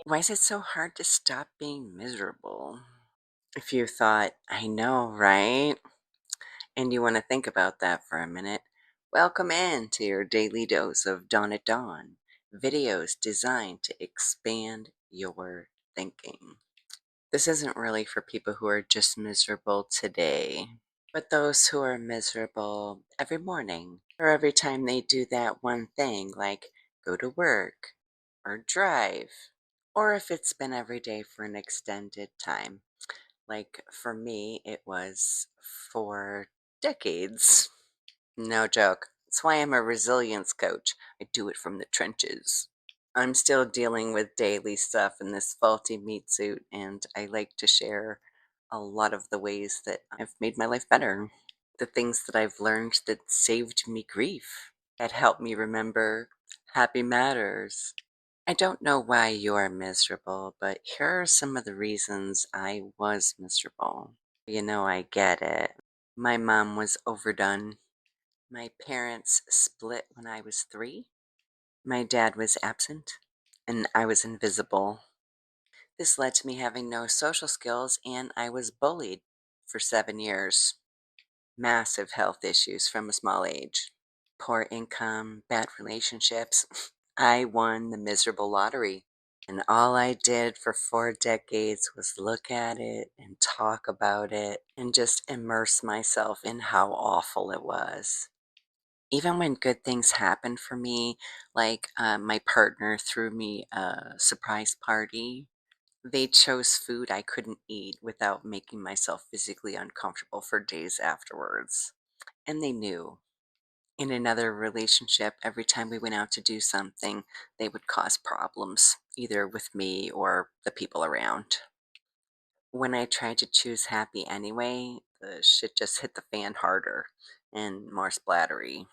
Why is it so hard to stop being miserable? If you thought, I know, right? And you want to think about that for a minute, welcome in to your daily dose of Dawn at Dawn, videos designed to expand your thinking. This isn't really for people who are just miserable today, but those who are miserable every morning or every time they do that one thing like go to work or drive, or if it's been every day for an extended time. Like for me, it was for decades. No joke. That's why I'm a resilience coach. I do it from the trenches. I'm still dealing with daily stuff in this faulty meat suit, and I like to share a lot of the ways that I've made my life better. The things that I've learned that saved me grief, that helped me remember happy matters. I don't know why you're miserable, but here are some of the reasons I was miserable. I get it. My mom was overdone. My parents split when I was 3. My dad was absent, and I was invisible. This led to me having no social skills, and I was bullied for 7 years. Massive health issues from a small age. Poor income, bad relationships. I won the miserable lottery. And all I did for 4 decades was look at it and talk about it and just immerse myself in how awful it was. Even when good things happened for me, like my partner threw me a surprise party, they chose food I couldn't eat without making myself physically uncomfortable for days afterwards. And they knew. In another relationship, every time we went out to do something, they would cause problems, either with me or the people around. When I tried to choose happy anyway, the shit just hit the fan harder and more splattery.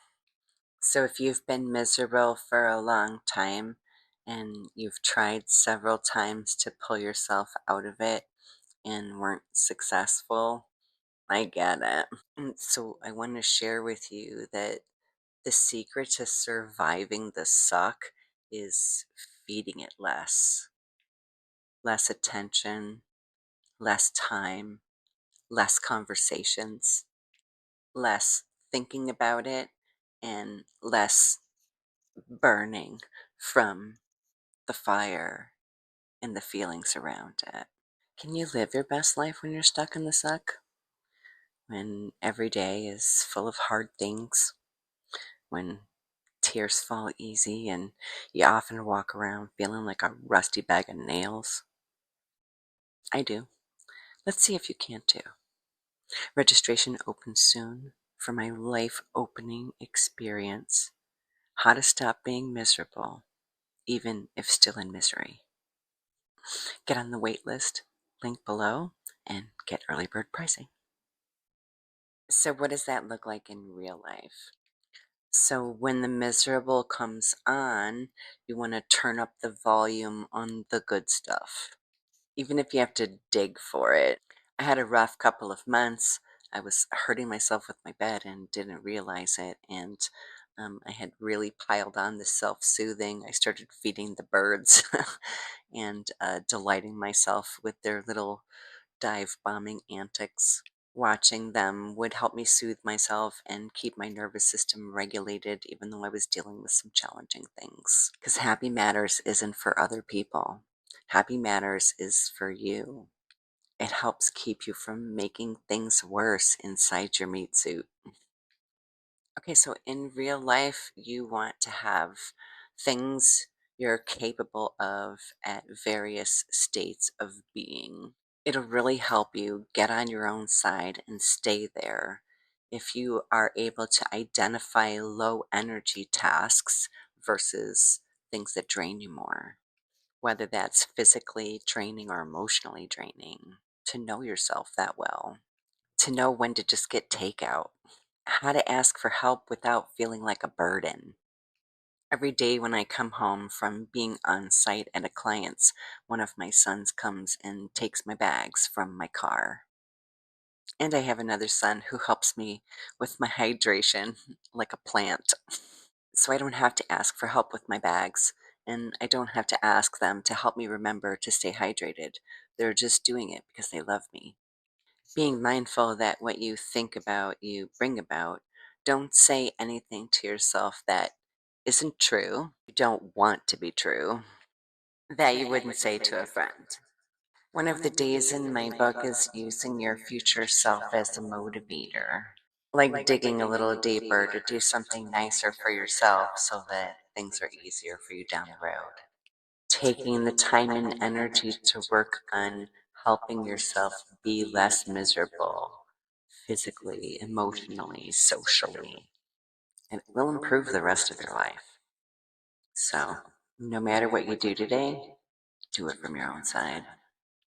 So if you've been miserable for a long time and you've tried several times to pull yourself out of it and weren't successful, I get it. And so I want to share with you that the secret to surviving the suck is feeding it less. Less attention, less time, less conversations, less thinking about it, and less burning from the fire and the feelings around it. Can you live your best life when you're stuck in the suck? When every day is full of hard things? When tears fall easy and you often walk around feeling like a rusty bag of nails? I do. Let's see if you can too. Registration opens soon for my life opening experience. How to stop being miserable, even if still in misery. Get on the wait list, link below, and get early bird pricing. So, what does that look like in real life? So, when the miserable comes on, you want to turn up the volume on the good stuff, even if you have to dig for it. I had a rough couple of months. I was hurting myself with my bed and didn't realize it. And I had really piled on the self soothing. I started feeding the birds and delighting myself with their little dive bombing antics. Watching them would help me soothe myself and keep my nervous system regulated, even though I was dealing with some challenging things. Because happy matters isn't for other people, happy matters is for you. It helps keep you from making things worse inside your meat suit. Okay, so in real life, you want to have things you're capable of at various states of being. It'll really help you get on your own side and stay there if you are able to identify low energy tasks versus things that drain you more, whether that's physically draining or emotionally draining. To know yourself that well, to know when to just get takeout, how to ask for help without feeling like a burden. Every day when I come home from being on site at a client's, one of my sons comes and takes my bags from my car. And I have another son who helps me with my hydration like a plant. So I don't have to ask for help with my bags, and I don't have to ask them to help me remember to stay hydrated. They're just doing it because they love me. Being mindful that what you think about, you bring about. Don't say anything to yourself that isn't true, you don't want to be true, that you wouldn't say to a friend. One of the days in my book is using your future self as a motivator, like digging a little deeper to do something nicer for yourself so that things are easier for you down the road. Taking the time and energy to work on helping yourself be less miserable physically, emotionally, socially, and it will improve the rest of your life. So, no matter what you do today, do it from your own side.